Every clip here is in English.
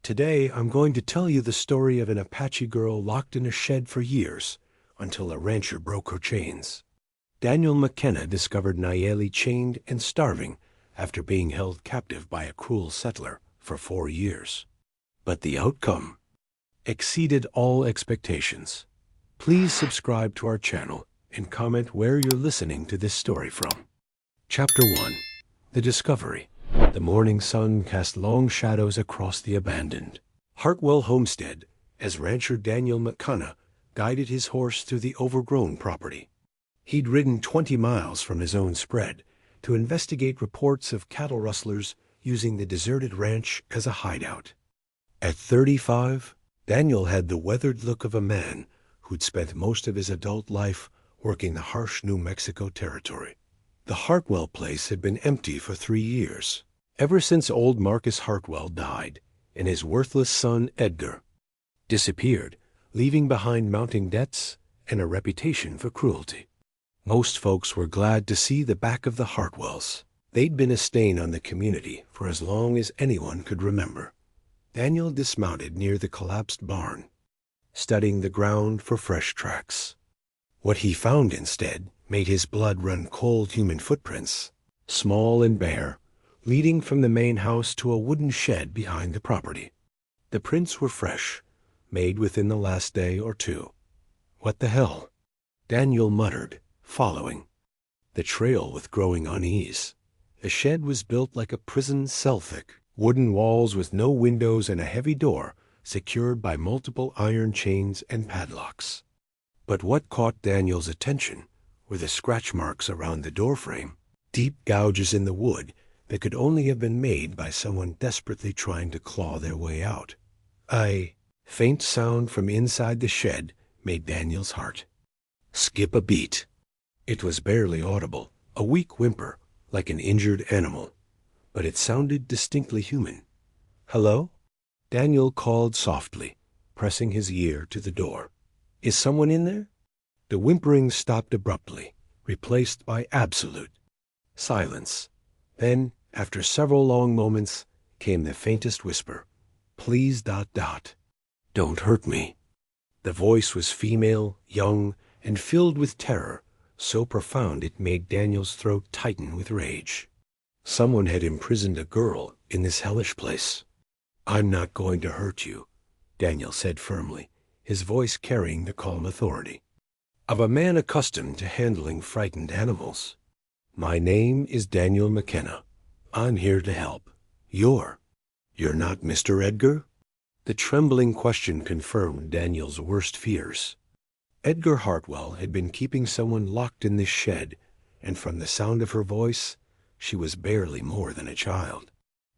Today, I'm going to tell you the story of an Apache girl locked in a shed for years until a rancher broke her chains. Daniel McKenna discovered Nayeli chained and starving after being held captive by a cruel settler for 4 years. But the outcome exceeded all expectations. Please subscribe to our channel and comment where you're listening to this story from. Chapter 1. The Discovery. The morning sun cast long shadows across the abandoned Hartwell homestead as rancher Daniel McKenna guided his horse through the overgrown property. He'd ridden 20 miles from his own spread to investigate reports of cattle rustlers using the deserted ranch as a hideout. At 35, Daniel had the weathered look of a man who'd spent most of his adult life working the harsh New Mexico territory. The Hartwell place had been empty for 3 years, ever since old Marcus Hartwell died and his worthless son Edgar disappeared, leaving behind mounting debts and a reputation for cruelty. Most folks were glad to see the back of the Hartwells. They'd been a stain on the community for as long as anyone could remember. Daniel dismounted near the collapsed barn, studying the ground for fresh tracks. What he found instead made his blood run cold. Human footprints, small and bare, leading from the main house to a wooden shed behind the property. The prints were fresh, made within the last day or two. What the hell? Daniel muttered, following the trail with growing unease. The shed was built like a prison cell, thick wooden walls with no windows and a heavy door secured by multiple iron chains and padlocks. But what caught Daniel's attention were the scratch marks around the doorframe, deep gouges in the wood that could only have been made by someone desperately trying to claw their way out. A faint sound from inside the shed made Daniel's heart skip a beat. It was barely audible, a weak whimper, like an injured animal, but it sounded distinctly human. "Hello?" Daniel called softly, pressing his ear to the door. "Is someone in there?" The whimpering stopped abruptly, replaced by absolute silence. Then, after several long moments, came the faintest whisper, "Please ... Don't hurt me." The voice was female, young, and filled with terror, so profound it made Daniel's throat tighten with rage. Someone had imprisoned a girl in this hellish place. "I'm not going to hurt you," Daniel said firmly, his voice carrying the calm authority of a man accustomed to handling frightened animals. "My name is Daniel McKenna. I'm here to help. You're not Mr. Edgar?" The trembling question confirmed Daniel's worst fears. Edgar Hartwell had been keeping someone locked in this shed, and from the sound of her voice, she was barely more than a child.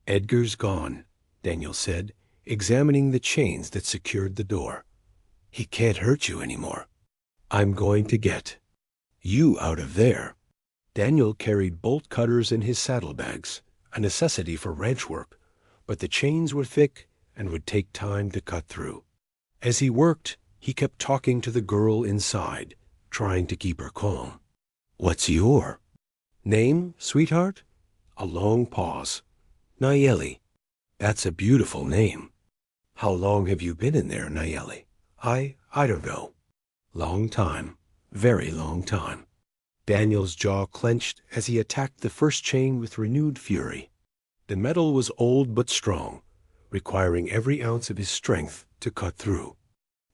"Edgar's gone," Daniel said, examining the chains that secured the door. "He can't hurt you anymore. I'm going to get you out of there." Daniel carried bolt cutters in his saddlebags, a necessity for ranch work, but the chains were thick and would take time to cut through. As he worked, he kept talking to the girl inside, trying to keep her calm. "What's your name, sweetheart?" A long pause. "Nayeli." "That's a beautiful name. How long have you been in there, Nayeli?" I don't know." "Long time. Very long time." Daniel's jaw clenched as he attacked the first chain with renewed fury. The metal was old but strong, requiring every ounce of his strength to cut through.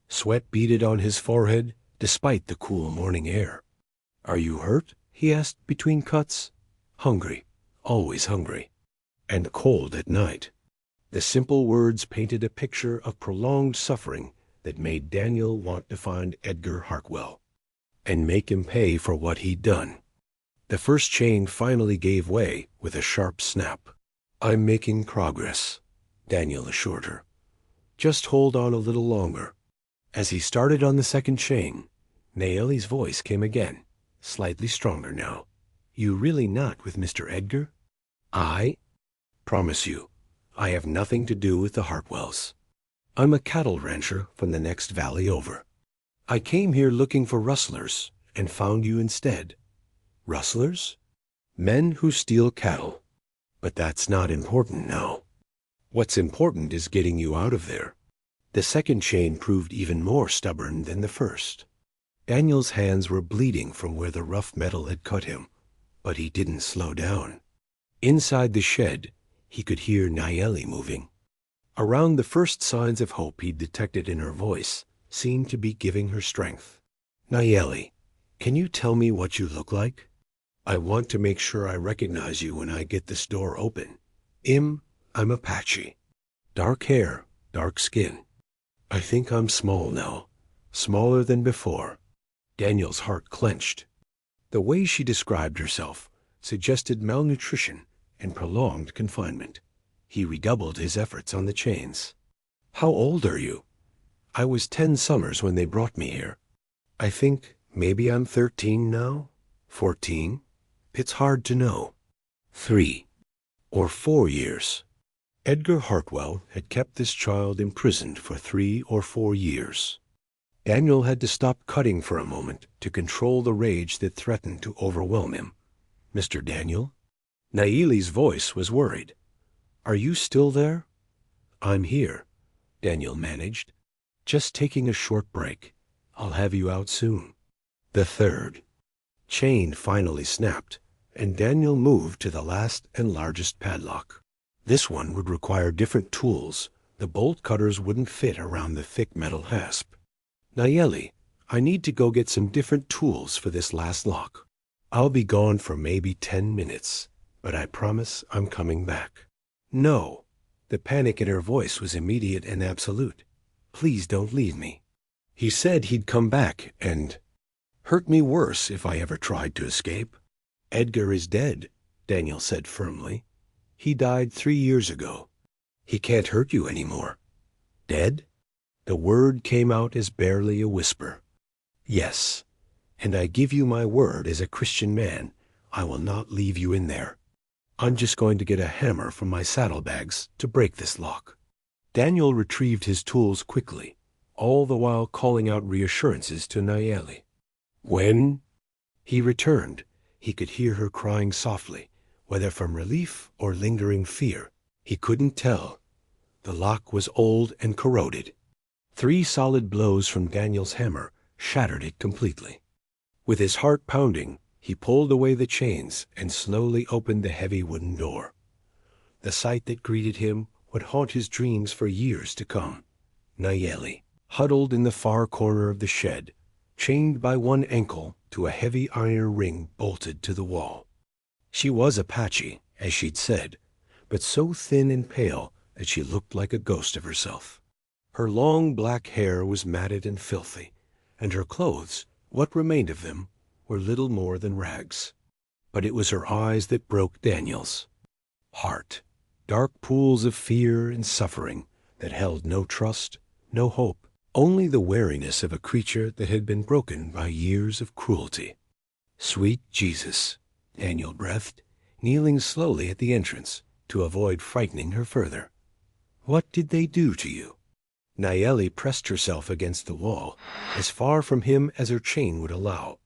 Sweat beaded on his forehead despite the cool morning air. "Are you hurt?" he asked between cuts. "Hungry. Always hungry. And cold at night." The simple words painted a picture of prolonged suffering that made Daniel want to find Edgar Hartwell and make him pay for what he'd done. The first chain finally gave way with a sharp snap. "I'm making progress," Daniel assured her. "Just hold on a little longer." As he started on the second chain, Nayeli's voice came again, slightly stronger now. "You really not with Mr. Edgar?" "I promise you, I have nothing to do with the Hartwells. I'm a cattle rancher from the next valley over. I came here looking for rustlers and found you instead." "Rustlers?" "Men who steal cattle. But that's not important now." What's important is getting you out of there. The second chain proved even more stubborn than the first. Daniel's hands were bleeding from where the rough metal had cut him, but he didn't slow down. Inside the shed, he could hear Nayeli moving. Around the first signs of hope he'd detected in her voice seemed to be giving her strength. "Nayeli, can you tell me what you look like? I want to make sure I recognize you when I get this door open. I'm Apache. Dark hair, dark skin. I think I'm small now, smaller than before." Daniel's heart clenched. The way she described herself suggested malnutrition and prolonged confinement. He redoubled his efforts on the chains. "How old are you?" "I was 10 summers when they brought me here. I think maybe I'm 13 now? 14? It's hard to know. 3 or 4 years." Edgar Hartwell had kept this child imprisoned for 3 or 4 years. Daniel had to stop cutting for a moment to control the rage that threatened to overwhelm him. "Mr. Daniel?" Nayeli's voice was worried. "Are you still there?" "I'm here," Daniel managed. "Just taking a short break. I'll have you out soon." The third chain finally snapped, and Daniel moved to the last and largest padlock. This one would require different tools. The bolt cutters wouldn't fit around the thick metal hasp. "Nayeli, I need to go get some different tools for this last lock. I'll be gone for maybe 10 minutes, but I promise I'm coming back." "No." The panic in her voice was immediate and absolute. "Please don't leave me." He said he'd come back and hurt me worse if I ever tried to escape. "Edgar is dead," Daniel said firmly. "He died 3 years ago. He can't hurt you anymore." "Dead?" The word came out as barely a whisper. "Yes, and I give you my word as a Christian man, I will not leave you in there. I'm just going to get a hammer from my saddlebags to break this lock." Daniel retrieved his tools quickly, all the while calling out reassurances to Nayeli. "When?" He returned. He could hear her crying softly, whether from relief or lingering fear. He couldn't tell. The lock was old and corroded. 3 solid blows from Daniel's hammer shattered it completely. With his heart pounding, he pulled away the chains and slowly opened the heavy wooden door. The sight that greeted him would haunt his dreams for years to come. Nayeli, huddled in the far corner of the shed, chained by one ankle to a heavy iron ring bolted to the wall. She was Apache, as she'd said, but so thin and pale that she looked like a ghost of herself. Her long black hair was matted and filthy, and her clothes, what remained of them, were little more than rags. But it was her eyes that broke Daniel's heart, dark pools of fear and suffering that held no trust, no hope, only the wariness of a creature that had been broken by years of cruelty. "Sweet Jesus," Daniel breathed, kneeling slowly at the entrance to avoid frightening her further. "What did they do to you?" Nayeli pressed herself against the wall, as far from him as her chain would allow.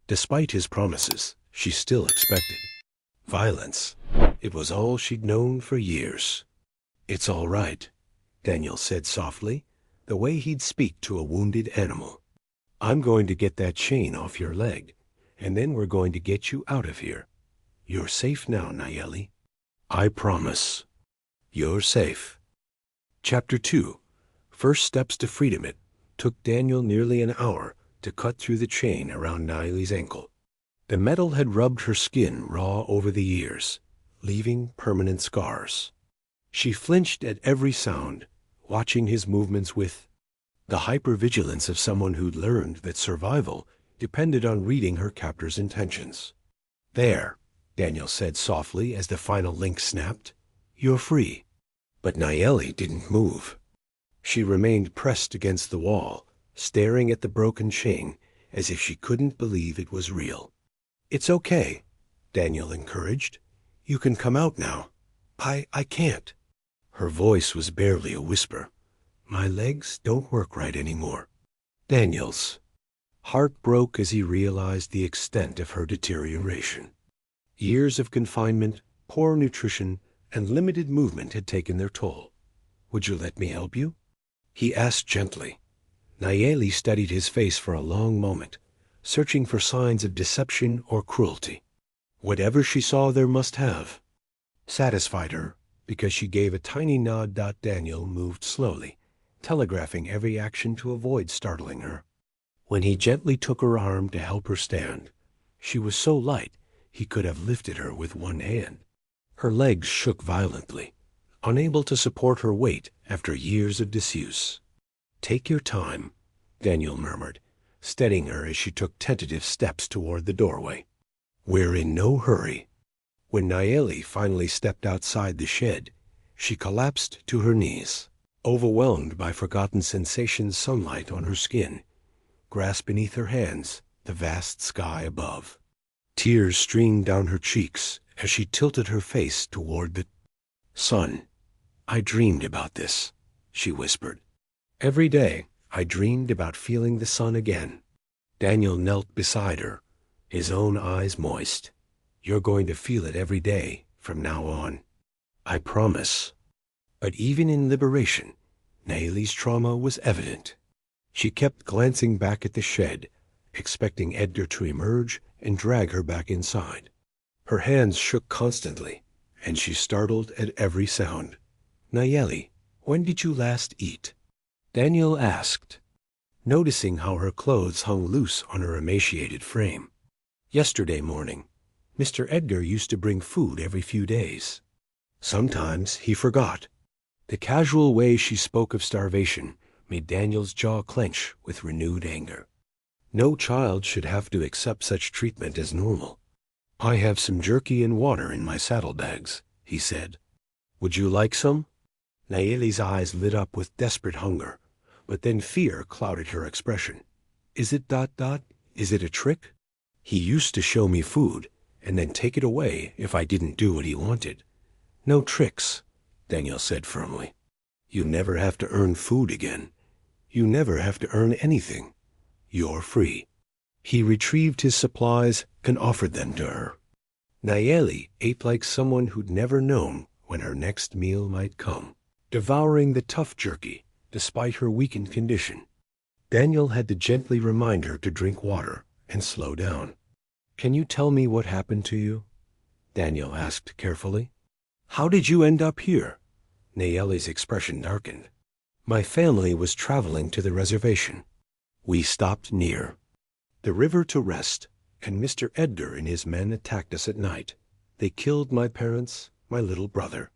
Despite his promises, she still expected violence. It was all she'd known for years. "It's all right," Daniel said softly, the way he'd speak to a wounded animal. "I'm going to get that chain off your leg, and then we're going to get you out of here. You're safe now, Nayeli. I promise. You're safe." Chapter 2. First Steps to Freedom. It took Daniel nearly an hour to cut through the chain around Nayeli's ankle. The metal had rubbed her skin raw over the years, leaving permanent scars. She flinched at every sound, watching his movements with the hypervigilance of someone who'd learned that survival depended on reading her captor's intentions. "There," Daniel said softly as the final link snapped. "You're free." But Nayeli didn't move. She remained pressed against the wall, staring at the broken chain as if she couldn't believe it was real. "It's okay," Daniel encouraged. "You can come out now." I can't." Her voice was barely a whisper. "My legs don't work right anymore." Daniel's heart broke as he realized the extent of her deterioration. Years of confinement, poor nutrition, and limited movement had taken their toll. Would you let me help you?" he asked gently. Nayeli studied his face for a long moment, searching for signs of deception or cruelty. Whatever she saw there must have satisfied her, because she gave a tiny nod. Daniel moved slowly, telegraphing every action to avoid startling her. When he gently took her arm to help her stand, she was so light he could have lifted her with one hand. Her legs shook violently, unable to support her weight after years of disuse. "Take your time," Daniel murmured, steadying her as she took tentative steps toward the doorway. "We're in no hurry." When Nayeli finally stepped outside the shed, she collapsed to her knees, overwhelmed by forgotten sensations. Sunlight on her skin, grass beneath her hands, the vast sky above. Tears streamed down her cheeks as she tilted her face toward the sun. "I dreamed about this," she whispered. "Every day I dreamed about feeling the sun again." Daniel knelt beside her, his own eyes moist. "You're going to feel it every day from now on. I promise." But even in liberation, Nayeli's trauma was evident. She kept glancing back at the shed, expecting Edgar to emerge and drag her back inside. Her hands shook constantly, and she startled at every sound. "Nayeli, when did you last eat?" Daniel asked, noticing how her clothes hung loose on her emaciated frame. "Yesterday morning. Mr. Edgar used to bring food every few days. Sometimes he forgot." The casual way she spoke of starvation made Daniel's jaw clench with renewed anger. No child should have to accept such treatment as normal. "I have some jerky and water in my saddlebags," he said. "Would you like some?" Nayeli's eyes lit up with desperate hunger, but then fear clouded her expression. Is it ... Is it a trick? He used to show me food, and then take it away if I didn't do what he wanted. "No tricks," Daniel said firmly. "You never have to earn food again. You never have to earn anything. You're free." He retrieved his supplies and offered them to her. Nayeli ate like someone who'd never known when her next meal might come, devouring the tough jerky despite her weakened condition. Daniel had to gently remind her to drink water and slow down. "Can you tell me what happened to you?" Daniel asked carefully. "How did you end up here?" Nayeli's expression darkened. "My family was traveling to the reservation. We stopped near the river to rest, and Mr. Edgar and his men attacked us at night. They killed my parents, my little brother.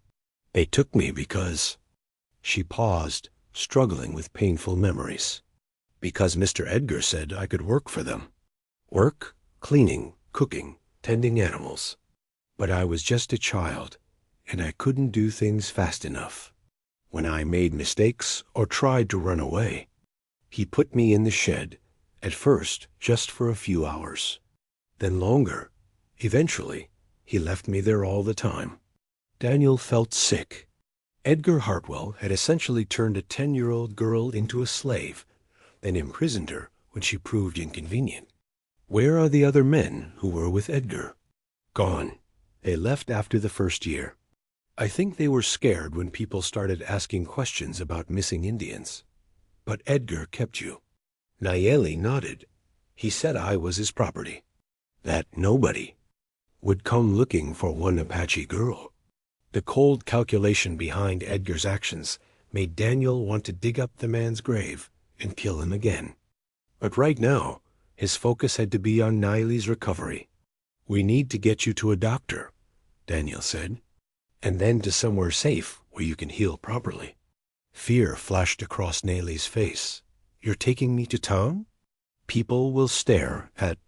They took me because—" She paused, struggling with painful memories. "Because Mr. Edgar said I could work for them. Work, cleaning, cooking, tending animals. But I was just a child, and I couldn't do things fast enough. When I made mistakes or tried to run away, he put me in the shed, at first just for a few hours. Then longer. Eventually, he left me there all the time." Daniel felt sick. Edgar Hartwell had essentially turned a 10-year-old girl into a slave, then imprisoned her when she proved inconvenient. Where are the other men who were with Edgar? Gone. They left after the first year. I think they were scared when people started asking questions about missing Indians. But Edgar kept you. Nayeli nodded. He said I was his property. That nobody would come looking for one Apache girl. The cold calculation behind Edgar's actions made Daniel want to dig up the man's grave and kill him again. But right now, his focus had to be on Nayeli's recovery. "We need to get you to a doctor," Daniel said, "and then to somewhere safe where you can heal properly." Fear flashed across Nayeli's face. "You're taking me to town? People will stare at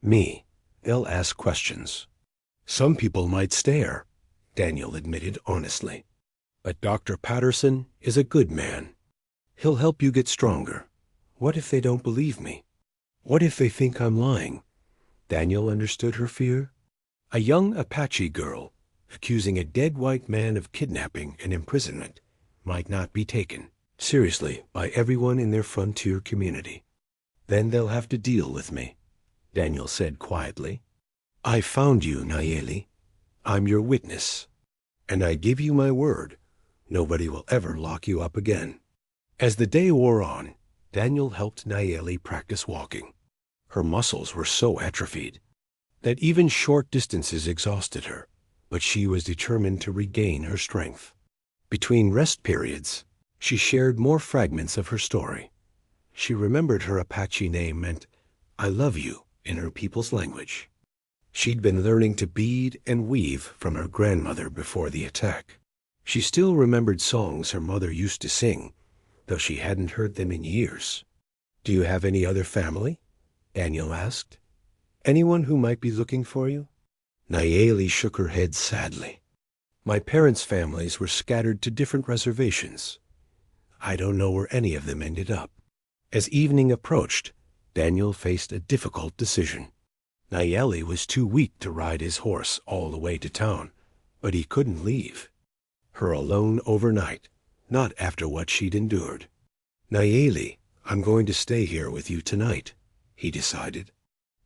me. They'll ask questions." "Some people might stare," Daniel admitted honestly. "But Dr. Patterson is a good man. He'll help you get stronger. What if they don't believe me? What if they think I'm lying?" Daniel understood her fear. A young Apache girl accusing a dead white man of kidnapping and imprisonment might not be taken seriously by everyone in their frontier community. "Then they'll have to deal with me," Daniel said quietly. "I found you, Nayeli. I'm your witness. And I give you my word, Nobody will ever lock you up again." As the day wore on, Daniel helped Nayeli practice walking. Her muscles were so atrophied that even short distances exhausted her, but she was determined to regain her strength. Between rest periods, she shared more fragments of her story. She remembered her Apache name meant, "I love you," in her people's language. She'd been learning to bead and weave from her grandmother before the attack. She still remembered songs her mother used to sing, though she hadn't heard them in years. "Do you have any other family?" Daniel asked. "Anyone who might be looking for you?" Nayeli shook her head sadly. "My parents' families were scattered to different reservations. I don't know where any of them ended up." As evening approached, Daniel faced a difficult decision. Nayeli was too weak to ride his horse all the way to town, but he couldn't leave her alone overnight, not after what she'd endured. "Nayeli, I'm going to stay here with you tonight," he decided.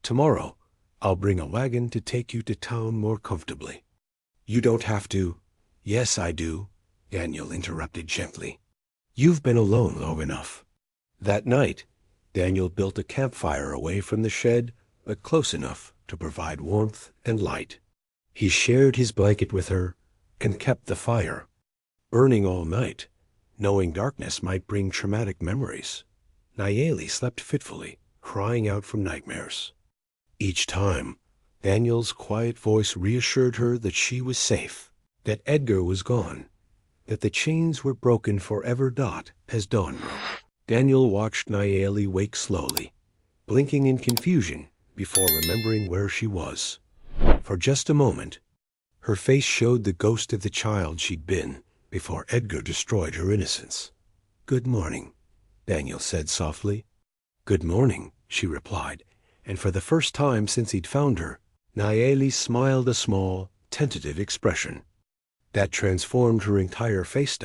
"Tomorrow, I'll bring a wagon to take you to town more comfortably." "You don't have to." "Yes, I do," Daniel interrupted gently. "You've been alone long enough." That night, Daniel built a campfire away from the shed, but close enough to provide warmth and light. He shared his blanket with her and kept the fire burning all night, knowing darkness might bring traumatic memories. Nayeli slept fitfully, crying out from nightmares. Each time, Daniel's quiet voice reassured her that she was safe, that Edgar was gone, that the chains were broken forever. As dawn broke, Daniel watched Nayeli wake slowly, blinking in confusion before remembering where she was. For just a moment, her face showed the ghost of the child she'd been before Edgar destroyed her innocence. "Good morning," Daniel said softly. "Good morning," she replied, and for the first time since he'd found her, Nayeli smiled a small, tentative expression that transformed her entire face.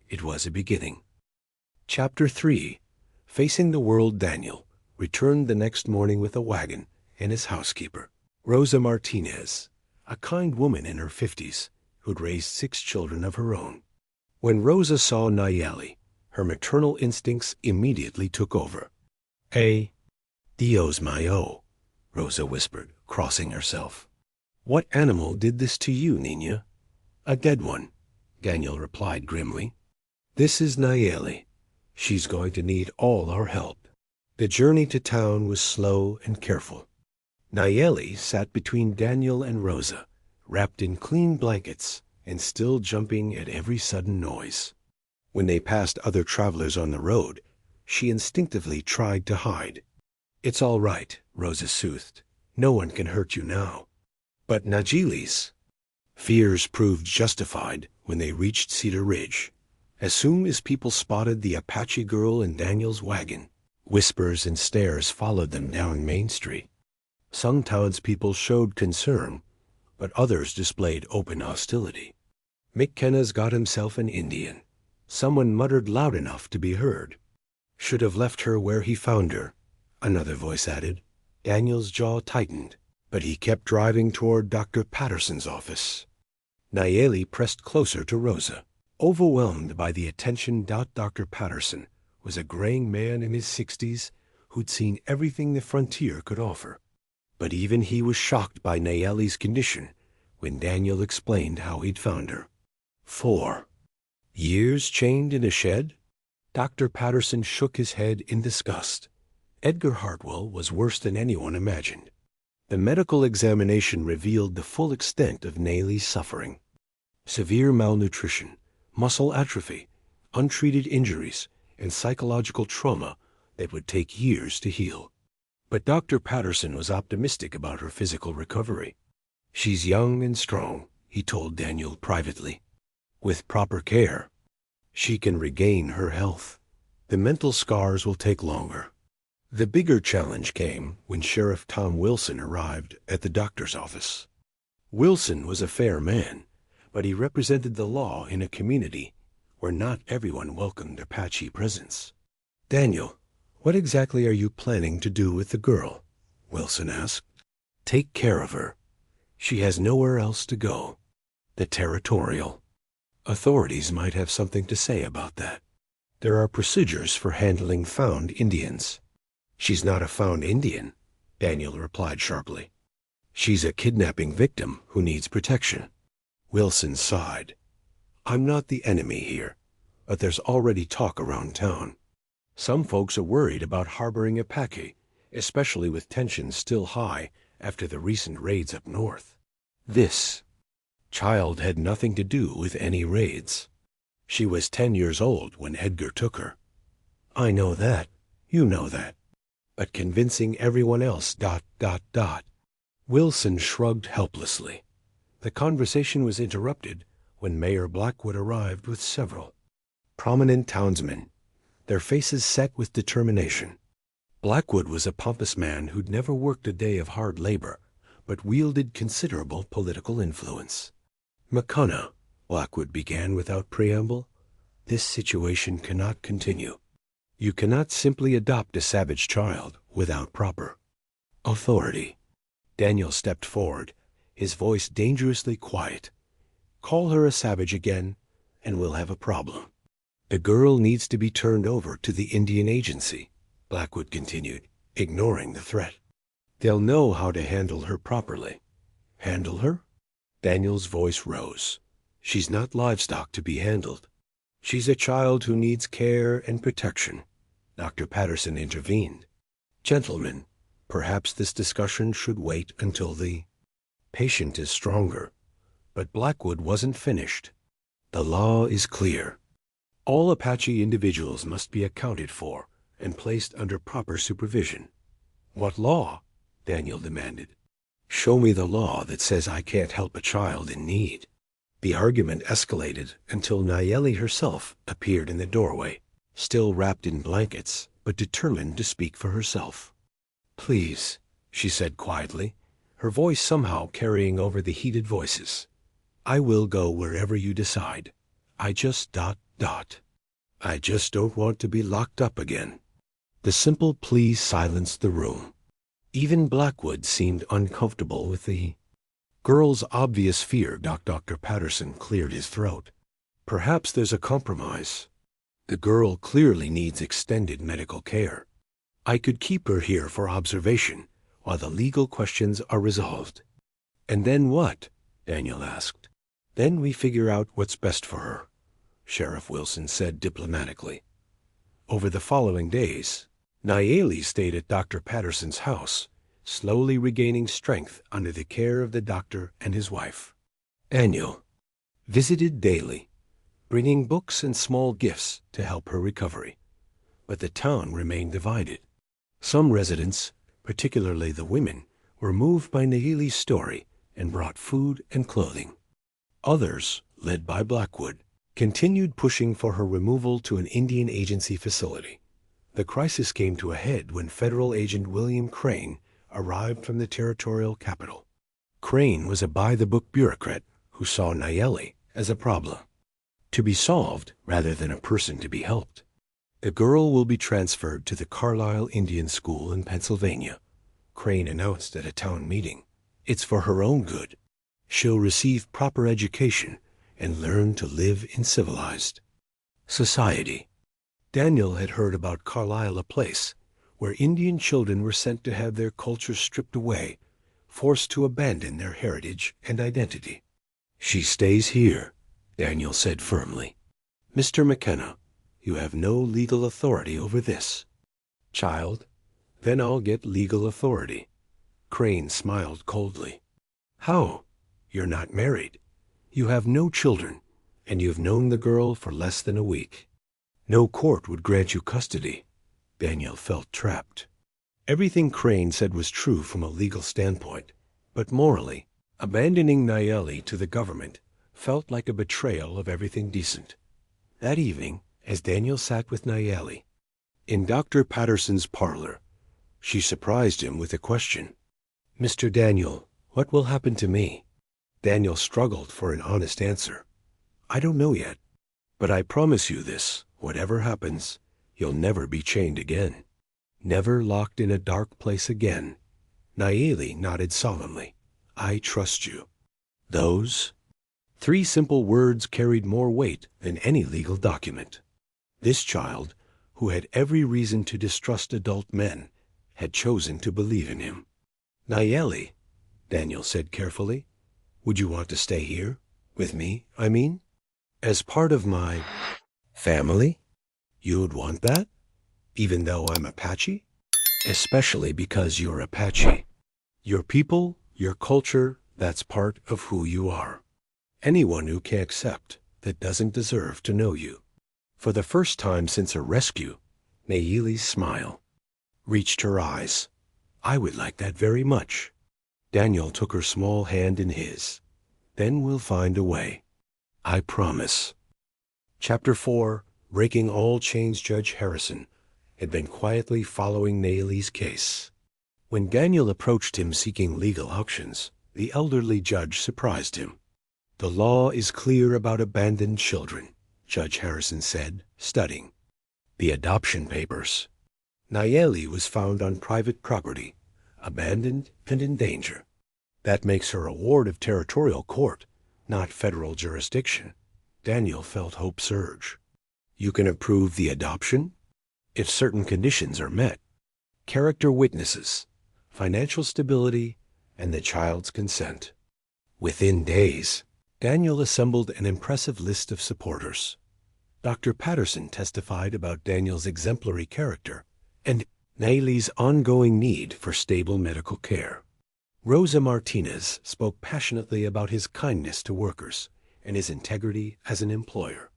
It was a beginning. Chapter 3. Facing the World. Daniel returned the next morning with a wagon and his housekeeper, Rosa Martinez, a kind woman in her 50s who'd raised 6 children of her own. When Rosa saw Nayeli, her maternal instincts immediately took over. Dios mío," Rosa whispered, crossing herself. "What animal did this to you, Niña?" "A dead one," Daniel replied grimly. "This is Nayeli. She's going to need all our help." The journey to town was slow and careful. Nayeli sat between Daniel and Rosa, wrapped in clean blankets and still jumping at every sudden noise. When they passed other travelers on the road, she instinctively tried to hide. "It's all right," Rosa soothed. "No one can hurt you now." But Nayeli's fears proved justified when they reached Cedar Ridge. As soon as people spotted the Apache girl in Daniel's wagon, whispers and stares followed them down Main Street. Some townspeople showed concern, but others displayed open hostility. "McKenna's got himself an Indian," someone muttered loud enough to be heard. "Should have left her where he found her," another voice added. Daniel's jaw tightened, but he kept driving toward Dr. Patterson's office. Nayeli pressed closer to Rosa, overwhelmed by the attention. Dr. Patterson was a graying man in his 60s who'd seen everything the frontier could offer. But even he was shocked by Nayeli's condition when Daniel explained how he'd found her. 4 years chained in a shed? Dr. Patterson shook his head in disgust. Edgar Hartwell was worse than anyone imagined. The medical examination revealed the full extent of Nayeli's suffering. Severe malnutrition, muscle atrophy, untreated injuries, and psychological trauma that would take years to heal. But Dr. Patterson was optimistic about her physical recovery. "She's young and strong," he told Daniel privately. "With proper care, she can regain her health. The mental scars will take longer." The bigger challenge came when Sheriff Tom Wilson arrived at the doctor's office. Wilson was a fair man, but he represented the law in a community where not everyone welcomed Apache presence. "Daniel, what exactly are you planning to do with the girl?" Wilson asked. "Take care of her. She has nowhere else to go." The Territorial. Authorities might have something to say about that. There are procedures for handling found Indians. She's not a found Indian, Daniel replied sharply. She's a kidnapping victim who needs protection. Wilson sighed. I'm not the enemy here, but there's already talk around town. Some folks are worried about harboring Apache, especially with tensions still high after the recent raids up north. This child had nothing to do with any raids. She was 10 years old when Edgar took her. I know that. You know that. But convincing everyone else ... Wilson shrugged helplessly. The conversation was interrupted when Mayor Blackwood arrived with several prominent townsmen, their faces set with determination. Blackwood was a pompous man who'd never worked a day of hard labor, but wielded considerable political influence. McKenna, Blackwood began without preamble, this situation cannot continue. You cannot simply adopt a savage child without proper authority. Daniel stepped forward, his voice dangerously quiet. Call her a savage again, and we'll have a problem. The girl needs to be turned over to the Indian Agency, Blackwood continued, ignoring the threat. They'll know how to handle her properly. Handle her? Daniel's voice rose. She's not livestock to be handled. She's a child who needs care and protection. Dr. Patterson intervened. Gentlemen, perhaps this discussion should wait until the patient is stronger. But Blackwood wasn't finished. The law is clear. All Apache individuals must be accounted for and placed under proper supervision. What law? Daniel demanded. Show me the law that says I can't help a child in need. The argument escalated until Nayeli herself appeared in the doorway, still wrapped in blankets, but determined to speak for herself. Please, she said quietly, her voice somehow carrying over the heated voices. I will go wherever you decide. I just ... I just don't want to be locked up again. The simple plea silenced the room. Even Blackwood seemed uncomfortable with the girl's obvious fear. Dr. Patterson cleared his throat. Perhaps there's a compromise. The girl clearly needs extended medical care. I could keep her here for observation while the legal questions are resolved. And then what? Daniel asked. Then we figure out what's best for her, Sheriff Wilson said diplomatically. Over the following days, Nayeli stayed at Dr. Patterson's house, slowly regaining strength under the care of the doctor and his wife. Daniel visited daily, bringing books and small gifts to help her recovery. But the town remained divided. Some residents, particularly the women, were moved by Nayeli's story and brought food and clothing. Others, led by Blackwood, continued pushing for her removal to an Indian Agency facility. The crisis came to a head when Federal Agent William Crane arrived from the territorial capital. Crane was a by-the-book bureaucrat who saw Nayeli as a problem to be solved rather than a person to be helped. The girl will be transferred to the Carlisle Indian School in Pennsylvania, Crane announced at a town meeting. It's for her own good. She'll receive proper education and learn to live in civilized society. Daniel had heard about Carlisle, a place where Indian children were sent to have their culture stripped away, forced to abandon their heritage and identity. She stays here, Daniel said firmly. Mr. McKenna, you have no legal authority over this. Child, then I'll get legal authority. Crane smiled coldly. How? You're not married. You have no children, and you've known the girl for less than a week. No court would grant you custody. Daniel felt trapped. Everything Crane said was true from a legal standpoint, but morally, abandoning Nayeli to the government felt like a betrayal of everything decent. That evening, as Daniel sat with Nayeli in Dr. Patterson's parlor, she surprised him with a question. Mr. Daniel, what will happen to me? Daniel struggled for an honest answer. I don't know yet, but I promise you this, whatever happens, you'll never be chained again. Never locked in a dark place again. Nayeli nodded solemnly. I trust you. Those 3 simple words carried more weight than any legal document. This child, who had every reason to distrust adult men, had chosen to believe in him. "Nayeli," Daniel said carefully, "would you want to stay here? With me, I mean? As part of my family? You'd want that? Even though I'm Apache? Especially because you're Apache. Your people, your culture, that's part of who you are. Anyone who can't accept that doesn't deserve to know you." For the first time since her rescue, Nayeli's smile reached her eyes. "I would like that very much." Daniel took her small hand in his. "Then we'll find a way. I promise." Chapter 4, Breaking All Chains. Judge Harrison had been quietly following Nayeli's case. When Daniel approached him seeking legal options, the elderly judge surprised him. "The law is clear about abandoned children," Judge Harrison said, studying the adoption papers. "Nayeli was found on private property, abandoned and in danger. That makes her a ward of territorial court, not federal jurisdiction." Daniel felt hope surge. "You can approve the adoption? If certain conditions are met. Character witnesses, financial stability, and the child's consent." Within days, Daniel assembled an impressive list of supporters. Dr. Patterson testified about Daniel's exemplary character and Nayeli's ongoing need for stable medical care. Rosa Martinez spoke passionately about his kindness to workers and his integrity as an employer.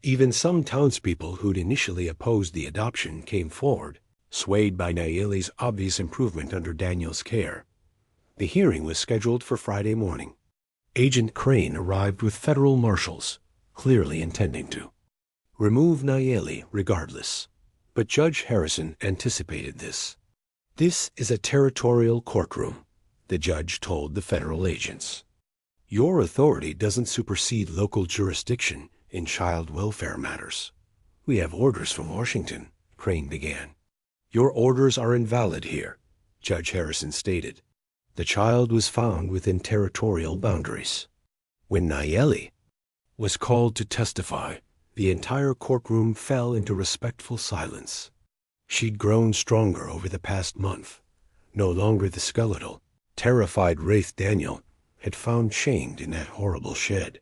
Even some townspeople who'd initially opposed the adoption came forward, swayed by Nayeli's obvious improvement under Daniel's care. The hearing was scheduled for Friday morning. Agent Crane arrived with federal marshals, clearly intending to remove Nayeli regardless. But Judge Harrison anticipated this. "This is a territorial courtroom," the judge told the federal agents. "Your authority doesn't supersede local jurisdiction in child welfare matters." "We have orders from Washington," Crane began. "Your orders are invalid here," Judge Harrison stated. "The child was found within territorial boundaries." When Nayeli was called to testify, the entire courtroom fell into respectful silence. She'd grown stronger over the past month. No longer the skeletal, terrified wraith Daniel had found chained in that horrible shed.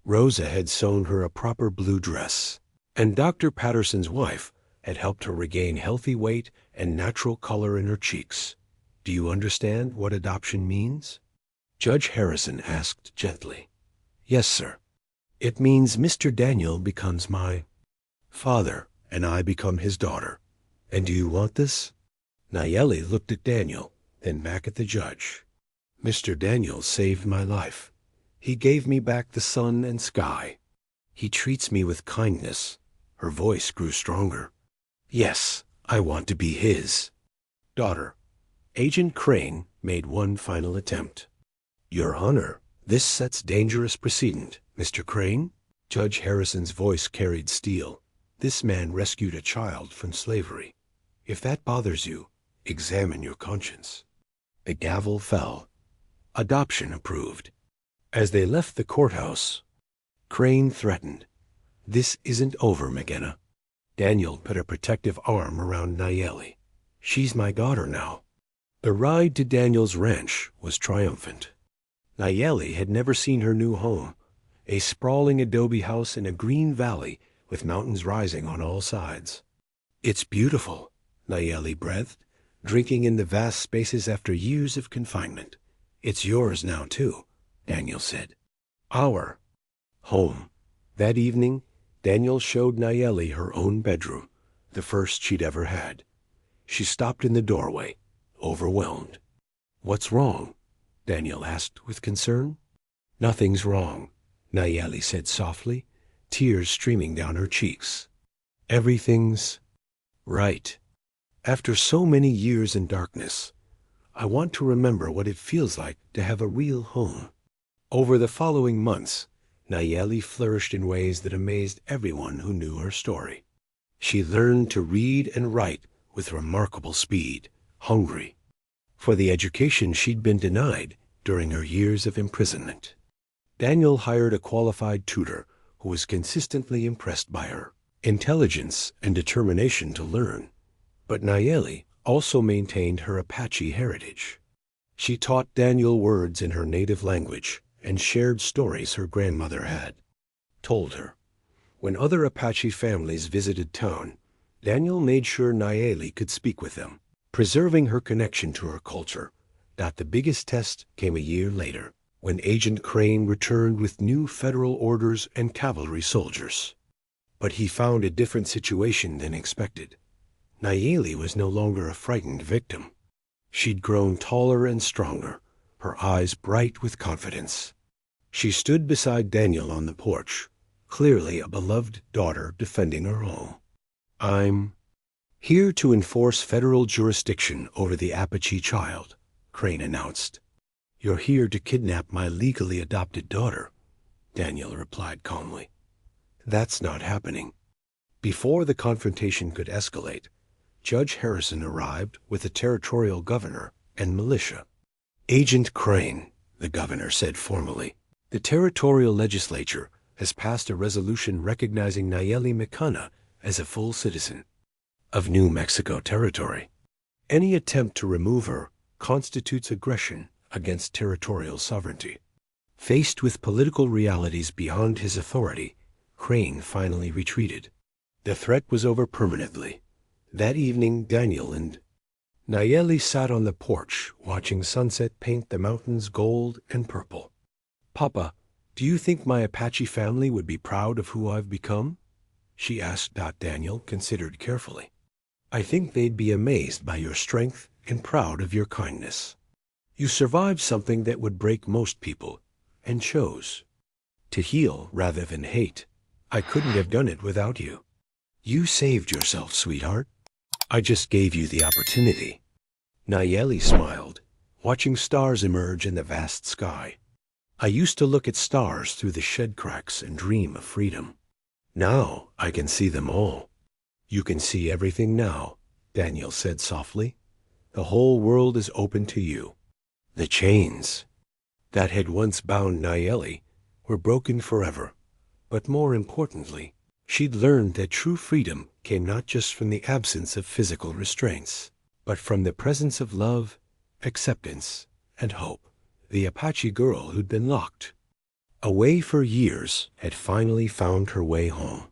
Rosa had sewn her a proper blue dress, and Dr. Patterson's wife had helped her regain healthy weight and natural color in her cheeks. "Do you understand what adoption means?" Judge Harrison asked gently. "Yes, sir. It means Mr. Daniel becomes my father, and I become his daughter. And do you want this?" Nayeli looked at Daniel, then back at the judge. "Mr. Daniel saved my life. He gave me back the sun and sky. He treats me with kindness." Her voice grew stronger. "Yes, I want to be his daughter." Agent Crane made one final attempt. "Your Honor, this sets dangerous precedent, Mr. Crane." Judge Harrison's voice carried steel. "This man rescued a child from slavery. If that bothers you, examine your conscience." The gavel fell. Adoption approved. As they left the courthouse, Crane threatened, "This isn't over, McKenna." Daniel put a protective arm around Nayeli. "She's my daughter now." The ride to Daniel's ranch was triumphant. Nayeli had never seen her new home, a sprawling adobe house in a green valley with mountains rising on all sides. "It's beautiful," Nayeli breathed, drinking in the vast spaces after years of confinement. "It's yours now, too," Daniel said. "Our home." That evening, Daniel showed Nayeli her own bedroom, the first she'd ever had. She stopped in the doorway, overwhelmed. "What's wrong?" Daniel asked with concern. "Nothing's wrong," Nayeli said softly, tears streaming down her cheeks. "Everything's right. After so many years in darkness, I want to remember what it feels like to have a real home." Over the following months, Nayeli flourished in ways that amazed everyone who knew her story. She learned to read and write with remarkable speed, hungry for the education she'd been denied during her years of imprisonment. Daniel hired a qualified tutor who was consistently impressed by her intelligence and determination to learn. But Nayeli also maintained her Apache heritage. She taught Daniel words in her native language and shared stories her grandmother had told her. When other Apache families visited town, Daniel made sure Nayeli could speak with them, preserving her connection to her culture. The biggest test came a year later, when Agent Crane returned with new federal orders and cavalry soldiers. But he found a different situation than expected. Nayeli was no longer a frightened victim. She'd grown taller and stronger, her eyes bright with confidence. She stood beside Daniel on the porch, clearly a beloved daughter defending her home. "I'm here to enforce federal jurisdiction over the Apache child," Crane announced. "You're here to kidnap my legally adopted daughter," Daniel replied calmly. "That's not happening." Before the confrontation could escalate, Judge Harrison arrived with the territorial governor and militia. "Agent Crane," the governor said formally, "the territorial legislature has passed a resolution recognizing Nayeli McKenna as a full citizen of New Mexico Territory. Any attempt to remove her constitutes aggression against territorial sovereignty." Faced with political realities beyond his authority, Crane finally retreated. The threat was over permanently. That evening, Daniel and Nayeli sat on the porch, watching sunset paint the mountains gold and purple. "Papa, do you think my Apache family would be proud of who I've become?" she asked. Daniel considered carefully. "I think they'd be amazed by your strength and proud of your kindness. You survived something that would break most people, and chose to heal rather than hate. I couldn't have done it without you. You saved yourself, sweetheart. I just gave you the opportunity." Nayeli smiled, watching stars emerge in the vast sky. "I used to look at stars through the shed cracks and dream of freedom. Now I can see them all." "You can see everything now," Daniel said softly. "The whole world is open to you. The chains that had once bound Nayeli were broken forever. But more importantly, she'd learned that true freedom came not just from the absence of physical restraints, but from the presence of love, acceptance, and hope. The Apache girl who'd been locked away for years had finally found her way home.